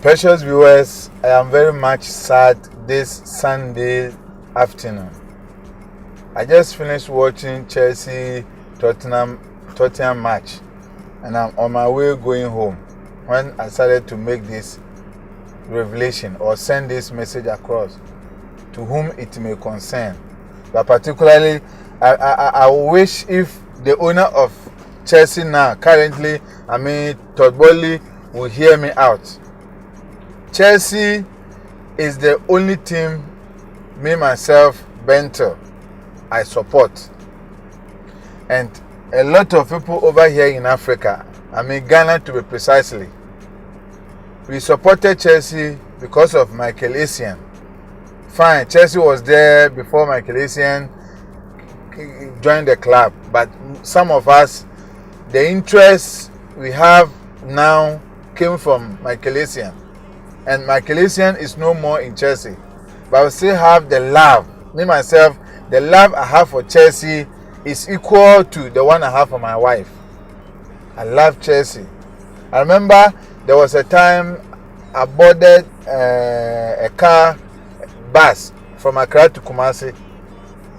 Precious viewers, I am very much sad this Sunday afternoon. I just finished watching Chelsea Tottenham match, and I'm on my way going home when I started to make this revelation or send this message across to whom it may concern. But particularly, I wish if the owner of Chelsea now, currently, Todd Boehly, will hear me out. Chelsea is the only team, me, myself, Bento, I support. And a lot of people over here in Africa, Ghana to be precisely, we supported Chelsea because of Michael Essien. Fine, Chelsea was there before Michael Essien joined the club. But some of us, the interest we have now came from Michael Essien. And Michael Essien is no more in Chelsea. But I still have the love. Me, myself, the love I have for Chelsea is equal to the one I have for my wife. I love Chelsea. I remember there was a time I boarded a bus from Accra to Kumasi,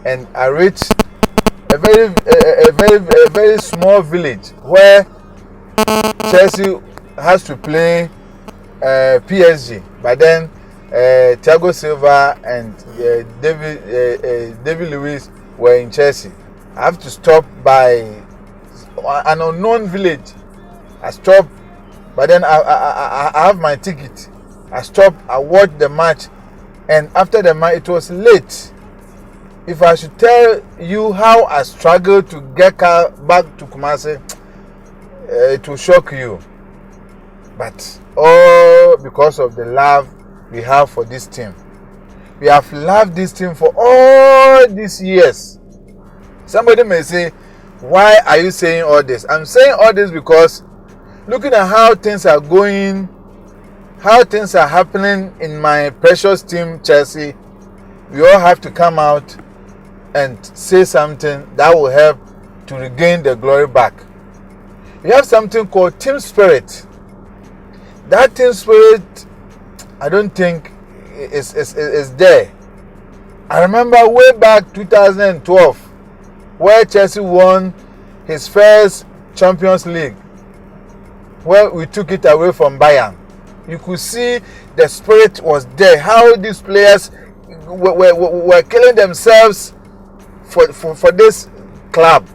and I reached a very small village where Chelsea has to play PSG. But then Thiago Silva and David Luiz were in Chelsea. I have to stop by an unknown village. I stopped, but then I have my ticket. I stopped, I watched the match, and after the match it was late. If I should tell you how I struggled to get back to Kumasi, it will shock you. But all because of the love we have for this team. We have loved this team for all these years. Somebody may say, why are you saying all this? I'm saying all this because looking at how things are going, how things are happening in my precious team, Chelsea, we all have to come out and say something that will help to regain the glory back. We have something called team spirit. That team spirit, I don't think is there. I remember way back 2012, where Chelsea won his first Champions League, where we took it away from Bayern. You could see the spirit was there. How these players were killing themselves for this club.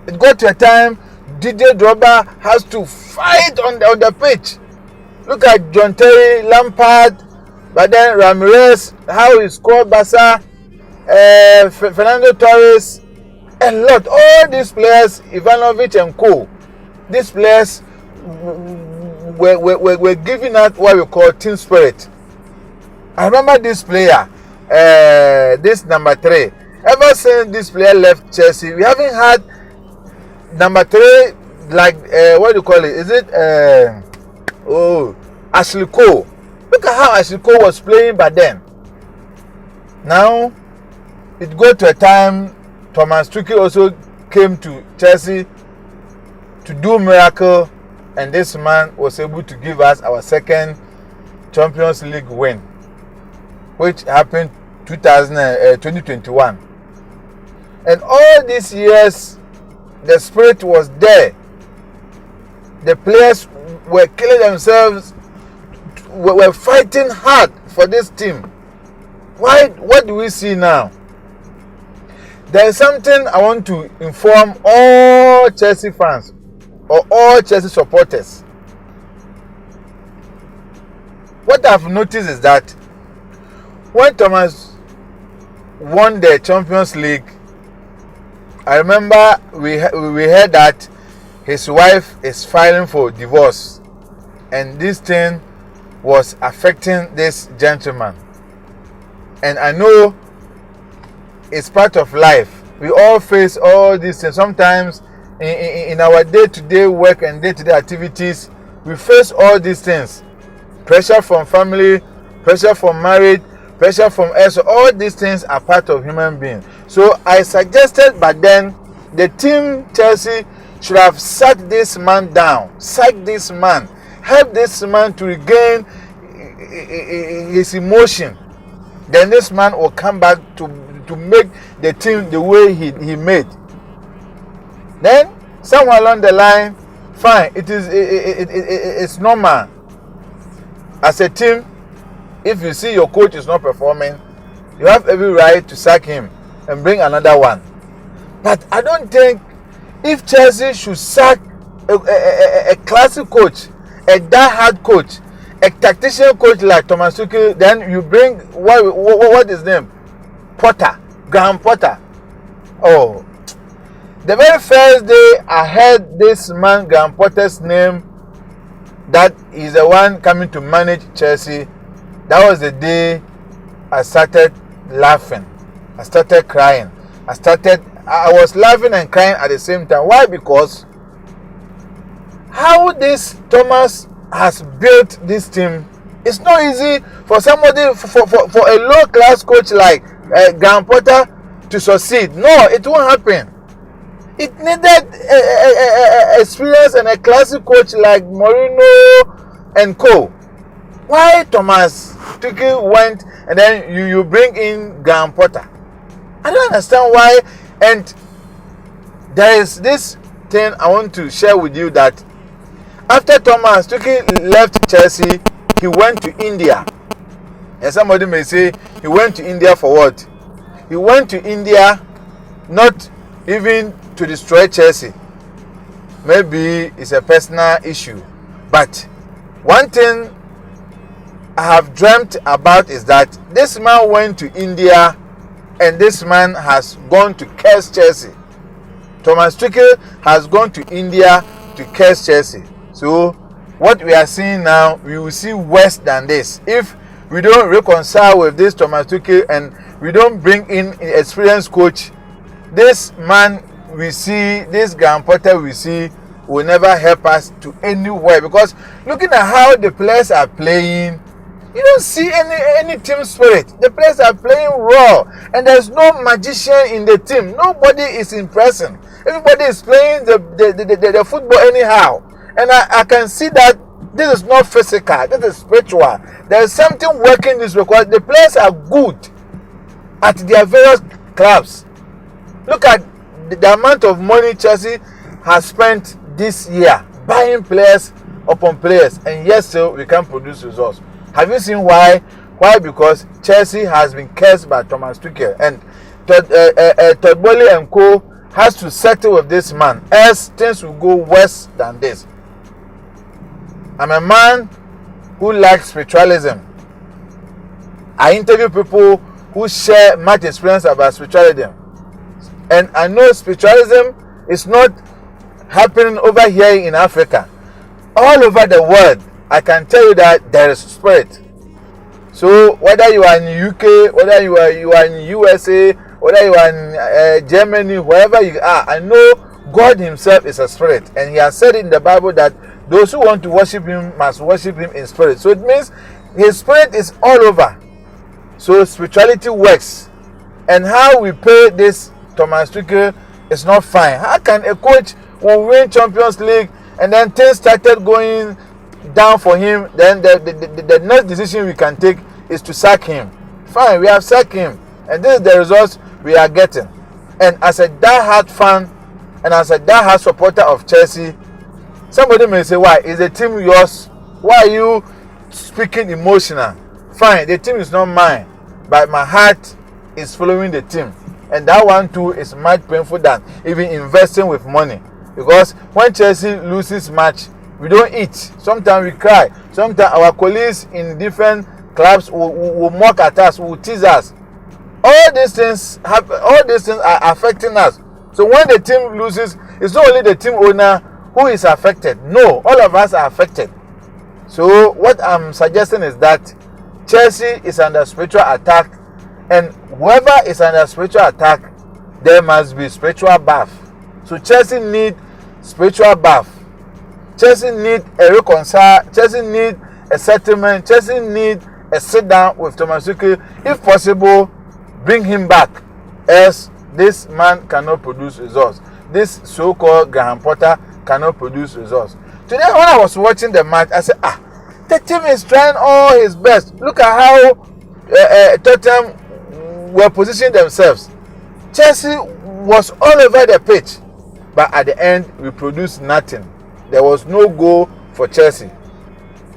It got to a time Didier Drogba has to fight on the pitch. Look at John Terry, Lampard, but then Ramirez, how he scored Barca, Fernando Torres, a lot. All these players, Ivanovic and co. These players were giving out what we call team spirit. I remember this player, this number 3. Ever since this player left Chelsea, we haven't had number 3 like what do you call it? Is it Ashley Cole? Look at how Ashley Cole was playing back then. Now it got to a time Thomas Tuchel also came to Chelsea to do miracle, and this man was able to give us our second Champions League win, which happened 2021. And all these years, the spirit was there. The players were killing themselves, were fighting hard for this team. Why? What do we see now? There is something I want to inform all Chelsea fans or all Chelsea supporters. What I've noticed is that when Thomas won the Champions League, I remember we heard that his wife is filing for divorce, and this thing was affecting this gentleman. And I know it's part of life. We all face all these things. Sometimes in our day-to-day work and day-to-day activities, we face all these things. Pressure from family, pressure from marriage, pressure from us. All these things are part of human beings. So I suggested back then the team Chelsea should have sat this man down, sacked this man, help this man to regain his emotion, then this man will come back to make the team the way he made. Then somewhere along the line, fine, it's normal. As a team, if you see your coach is not performing, you have every right to sack him and bring another one. But I don't think if Chelsea should sack a classic coach, a die-hard coach, a tactician coach like Thomas Tuchel, then you bring what is his name? Graham Potter. Oh, the very first day I heard this man Graham Potter's name, that he's the one coming to manage Chelsea, that was the day I started laughing. I started crying. I was laughing and crying at the same time. Why? Because how this Thomas has built this team, it's not easy for somebody, for a low class coach like Graham Potter to succeed. No, it won't happen. It needed experience and a classic coach like Mourinho and co. Why Thomas Tuchel went and then you bring in Graham Potter? I don't understand why. And there is this thing I want to share with you, that after Thomas Tuchel left Chelsea, he went to India. And somebody may say, he went to India for what? He went to India not even to destroy Chelsea. Maybe it's a personal issue. But one thing I have dreamt about is that this man went to India and this man has gone to curse Chelsea. Thomas Tuchel has gone to India to curse Chelsea. So what we are seeing now, we will see worse than this. If we don't reconcile with this Thomas Tuchel and we don't bring in an experienced coach, this man we see, this Graham Potter we see, will never help us to anywhere. Because looking at how the players are playing, you don't see any team spirit. The players are playing raw, and there's no magician in the team. Nobody is impressing. Everybody is playing the football anyhow. And I can see that this is not physical, this is spiritual. There is something working this way because the players are good at their various clubs. Look at the amount of money Chelsea has spent this year buying players upon players, and yet still we can't produce results. Have you seen why? Why? Because Chelsea has been cursed by Thomas Tuchel, and Todd Boehly and co has to settle with this man, else things will go worse than this. I'm a man who likes spiritualism. I interview people who share much experience about spiritualism, and I know spiritualism is not happening over here in Africa. All over the world, I can tell you that there is spirit. So whether you are in UK, whether you are in USA, whether you are in Germany, wherever you are, I know God himself is a spirit, and he has said in the Bible that those who want to worship him must worship him in spirit. So it means his spirit is all over. So spirituality works. And how we pay this Thomas Tuchel is not fine. How can a coach will win Champions League and then things started going down for him, then the next decision we can take is to sack him? Fine, we have sacked him, and this is the results we are getting. And as a die-hard fan and as a die-hard supporter of Chelsea, somebody may say, why is the team yours? Why are you speaking emotional? Fine, the team is not mine, but my heart is following the team, and that one too is much painful than even investing with money. Because when Chelsea loses match, we don't eat. Sometimes we cry. Sometimes our colleagues in different clubs will mock at us, will tease us. All these things are affecting us. So when the team loses, it's not only the team owner who is affected. No, all of us are affected. So what I'm suggesting is that Chelsea is under spiritual attack, and whoever is under spiritual attack, there must be spiritual bath. So Chelsea need spiritual bath. Chelsea need a reconcile. Chelsea need a settlement. Chelsea need a sit down with Thomas Tuchel. If possible, bring him back, else this man cannot produce results. This so-called Graham Potter cannot produce results. Today, when I was watching the match, I said, the team is trying all his best. Look at how Tottenham were positioning themselves. Chelsea was all over the pitch, but at the end, we produced nothing. There was no goal for Chelsea.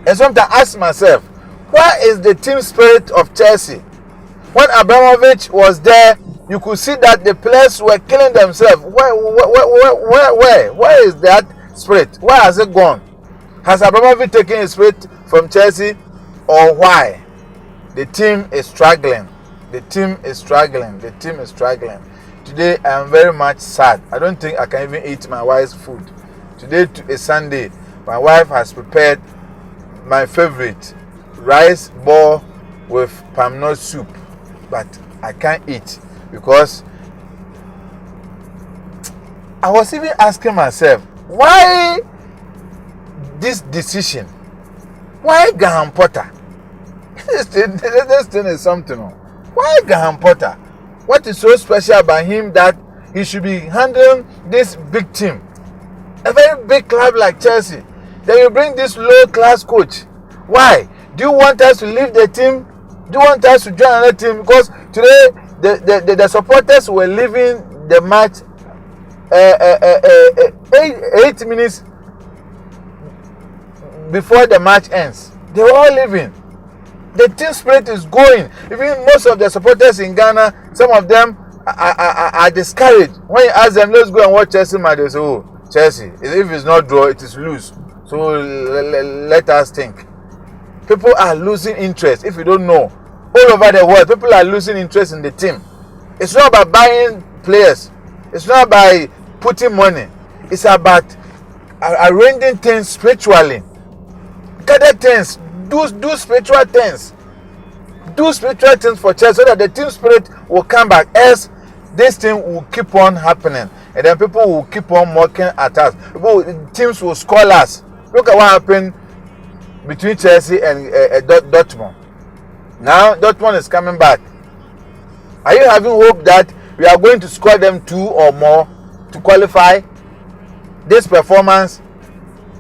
And sometimes I ask myself, where is the team spirit of Chelsea? When Abramovich was there, you could see that the players were killing themselves. Where is that spirit? Where has it gone? Has Abramovich taken his spirit from Chelsea, or why? The team is struggling. The team is struggling. The team is struggling. Today I am very much sad. I don't think I can even eat my wife's food. Today is Sunday. My wife has prepared my favorite rice ball with palm nut soup, but I can't eat because I was even asking myself, why this decision? Why Graham Potter? This thing is something. Why Graham Potter? What is so special about him that he should be handling this big team? A very big club like Chelsea. Then you bring this low-class coach. Why? Do you want us to leave the team? Do you want us to join another team? Because today the supporters were leaving the match 8 minutes before the match ends. They were all leaving. The team spirit is going. Even most of the supporters in Ghana, some of them are discouraged. When you ask them, let's go and watch Chelsea match, they say, oh, Chelsea, if it's not draw, it is lose. So let us think. People are losing interest. If you don't know, all over the world, people are losing interest in the team. It's not about buying players. It's not about putting money. It's about arranging things spiritually. Gather things. Do spiritual things. Do spiritual things for Chelsea so that the team spirit will come back. Else, this thing will keep on happening. And then people will keep on mocking at us. Teams will score us. Look at what happened between Chelsea and Dortmund. Now, Dortmund is coming back. Are you having hope that we are going to score them 2 or more to qualify? This performance,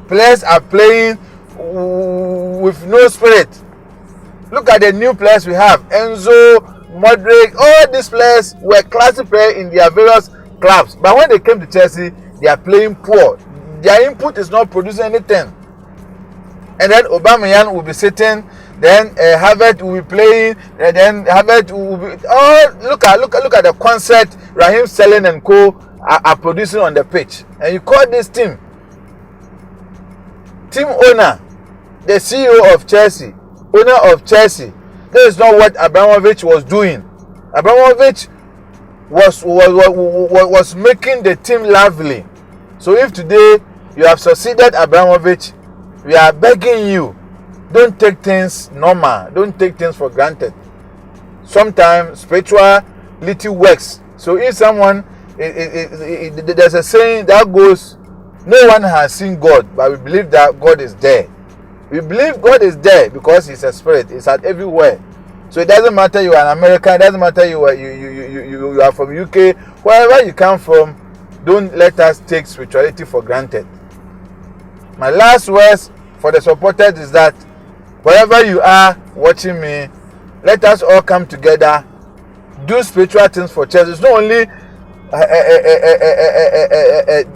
players are playing with no spirit. Look at the new players we have. Enzo, Modric, all these players were classy players in their various clubs. But when they came to Chelsea, they are playing poor. Their input is not producing anything. And then Aubameyang will be sitting. Then Havertz will be playing. And then Havertz will be. Oh, look at the concert Raheem Sterling and co are producing on the pitch. And you call this team owner, the CEO of Chelsea, owner of Chelsea. This is not what Abramovich was doing. Abramovich was making the team lively. So if today you have succeeded Abramovich, we are begging you, don't take things normal. Don't take things for granted. Sometimes spirituality works. So if someone, there's a saying that goes, no one has seen God, but we believe that God is there. We believe God is there because He's a spirit. It's at everywhere. So it doesn't matter you are an American. It doesn't matter you are from UK. Wherever you come from, don't let us take spirituality for granted. My last words for the supporters is that wherever you are watching me, let us all come together, do spiritual things for Chelsea. It's not only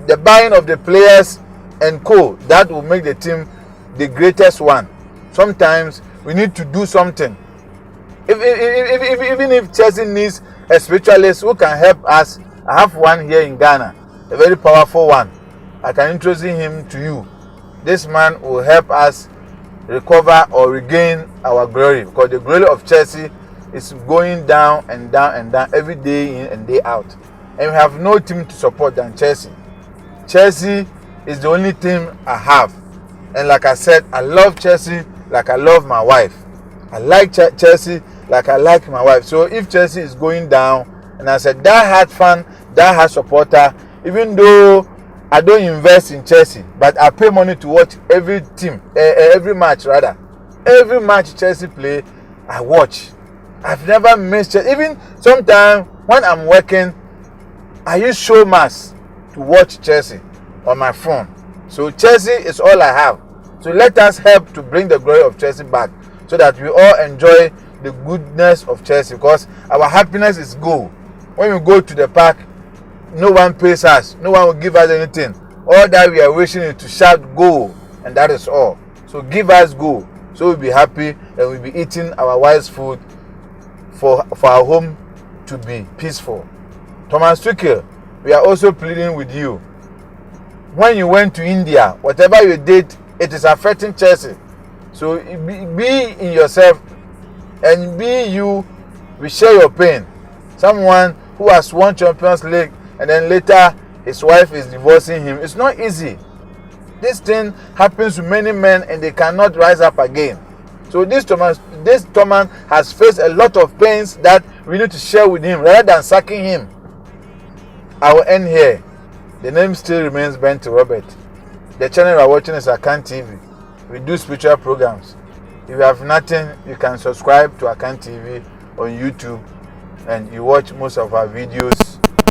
the buying of the players and co that will make the team the greatest one. Sometimes we need to do something. Even if Chelsea needs a spiritualist who can help us, I have one here in Ghana, a very powerful one. I can introduce him to you. This man will help us recover or regain our glory, because the glory of Chelsea is going down and down and down every day in and day out. And we have no team to support than Chelsea. Chelsea is the only team I have. And like I said, I love Chelsea like I love my wife. I like Chelsea like I like my wife. So if Chelsea is going down, and as a die-hard fan, die-hard supporter, even though I don't invest in Chelsea, but I pay money to watch every match rather. Every match Chelsea play, I watch. I've never missed Chelsea. Even sometimes when I'm working, I use Showmax to watch Chelsea on my phone. So Chelsea is all I have. So let us help to bring the glory of Chelsea back so that we all enjoy the goodness of Chelsea, because our happiness is goal. When we go to the park, no one pays us, no one will give us anything. All that we are wishing is to shout goal, and that is all. So give us goal, so we'll be happy and we'll be eating our wife's food for our home to be peaceful. Thomas Tuchel, we are also pleading with you. When you went to India, whatever you did, it is affecting Chelsea. So be in yourself and be you. We share your pain. Someone who has won Champions League and then later his wife is divorcing him. It's not easy. This thing happens to many men and they cannot rise up again. So this Thomas has faced a lot of pains that we need to share with him rather than sacking him. I will end here. The name still remains Bent Robert. The channel you are watching is Akan TV. We do spiritual programs. If you have nothing, you can subscribe to Akan TV on YouTube and you watch most of our videos,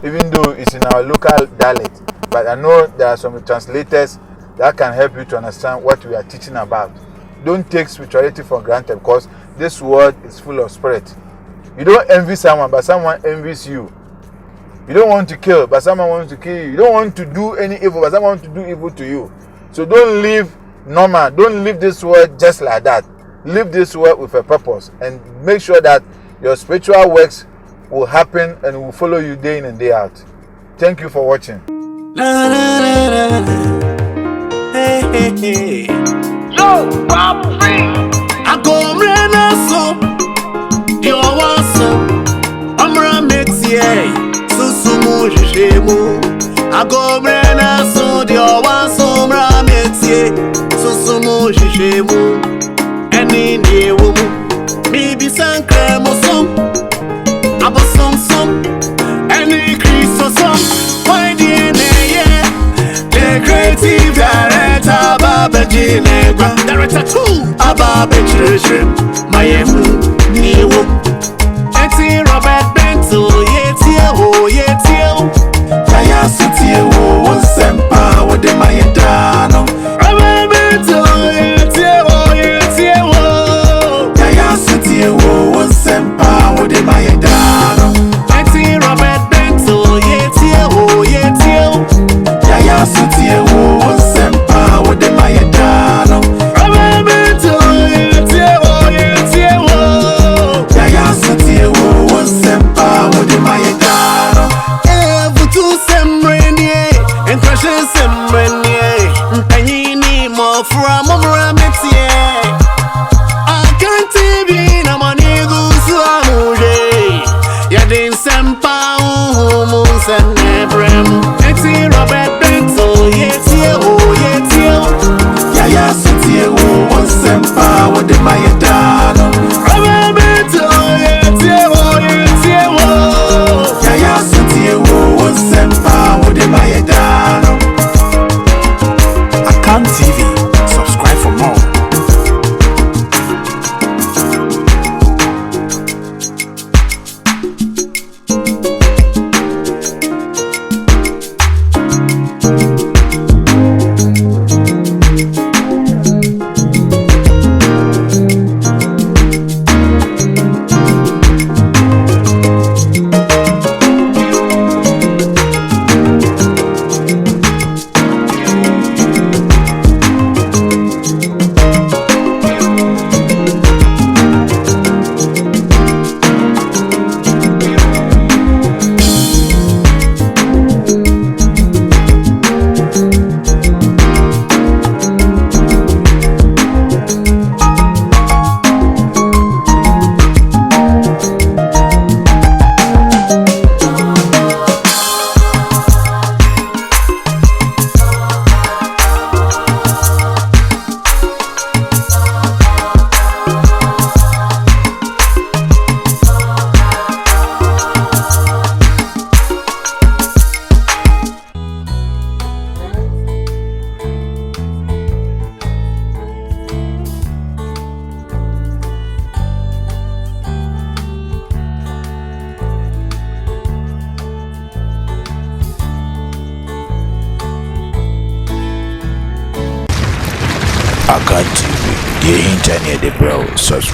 even though it's in our local dialect. But I know there are some translators that can help you to understand what we are teaching about. Don't take spirituality for granted, because this world is full of spirit. You don't envy someone, but someone envies you. You don't want to kill, but someone wants to kill you. You don't want to do any evil, but someone wants to do evil to you. So don't live normal. Don't live this world just like that. Live this world with a purpose and make sure that your spiritual works will happen and will follow you day in and day out. Thank you for watching. Yo, Bob Free. I go mrena so. You want so. I'm Rametie. Susumu jishemu. I go mrena so. You want so. Rametie. Susumu jishemu. Any day woman. Maybe some creme or some. Abo some. Any crease or some. Why DNA, yeah. The creative director, Baba Jinegua. Director 2, Ababa Church, Mayemu, Niwo. Eti Robert Bento, Yetio. Jaya City, Sempa, what the Mayadano. Robert Bento, Yetio. Jaya City, Sempa, what the Mayadano. Eti Robert Bento, Yetio. Jaya City, Sempa, what the Mayadano. Robert Bento, Yetio. Cat TV. The internet, bro. Subscribe.